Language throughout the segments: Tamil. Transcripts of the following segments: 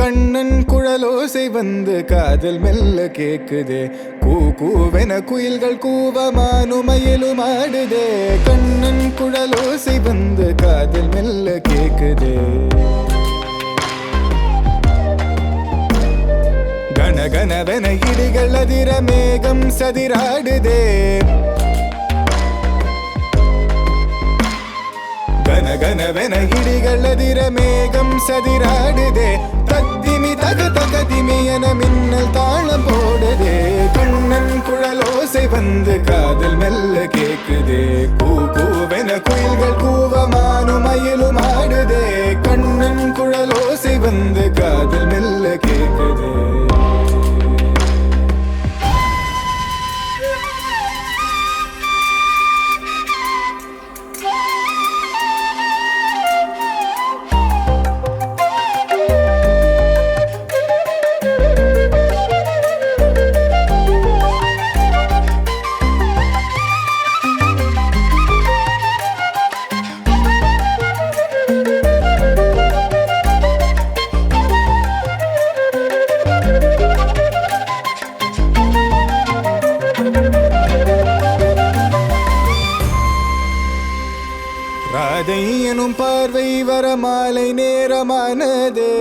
கண்ணன் குழலோசை வந்து காதல் மெல்ல கேக்குதே. கூ கூவென குயில்கள் கூவமானுமயிலும் ஆடுதே. கண்ணன் குழலோசை வந்து காதல் மெல்ல கேக்குதே. கனகனவென இடிகள் அதிர மேகம் சதிராடுதே. கனகனவென இடிகள் அதிர மேகம் சதிராடுதே. தத்திமி தக தகதிமி என மின்னல் தாளம் போடுதே. கண்ணன் குழலோசை வந்து காதல் மெல்ல கேக்குதே. கூ கூவென குயில்கள் கூவமானும் மயிலும் ஆடுதே. கண்ணன் குழலோசை வந்து காதல் மெல்ல கேக்குதே. ராதை எனும் பார்வை வர மாலை நேரமானதே.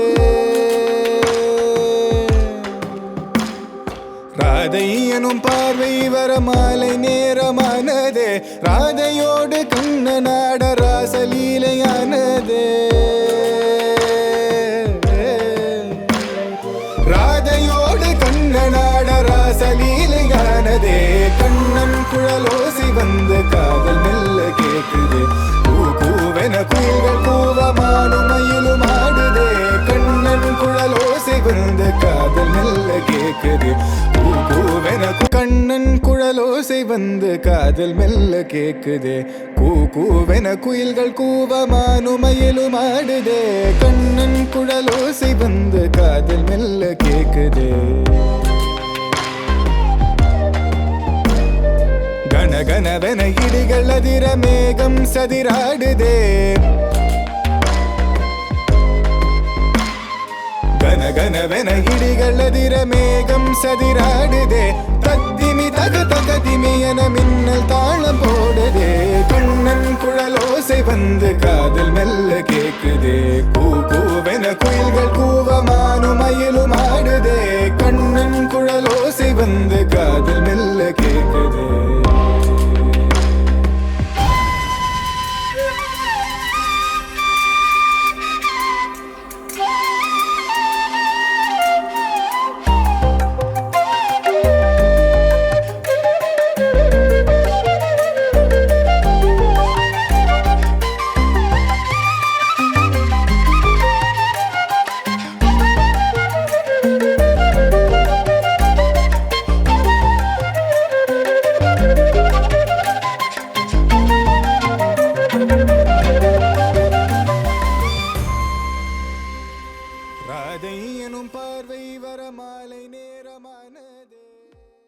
ராதை எனும் பார்வை வர மாலை நேரமானதே. ராதையோடு கண்ணனாட ராசலீலையானதே. ராதையோடு கண்ணனாட ராசலீலையானதே. கண்ணன் குழலோசி வந்து காதல் மெல்ல கேக்குது. கூவென குயில்கள் கூவமானும் மயிலும் ஆடுதே. கண்ணன் குழலோசை வந்து காதல் மெல்ல கேக்குது. கூவென கண்ணன் குழலோசை வந்து காதல் மெல்ல கேக்குதே. கூவென குயில்கள் கூவமானும் மயிலும் ஆடுதே. கண்ணன் குழலோசை வந்து காதல் மெல்ல கேக்குதே. கனகனவென இடிகள் அதிர மேகம் சதிராடுதே. கனகனவென இடிகள் அதிர மேகம் சதிராடுதே. தத்திமி தக தகதிமி என மின்னல் தாளம் போடுதே. கண்ணன் குழலோசை வந்து காதல் மெல்ல கேக்குதே. கூ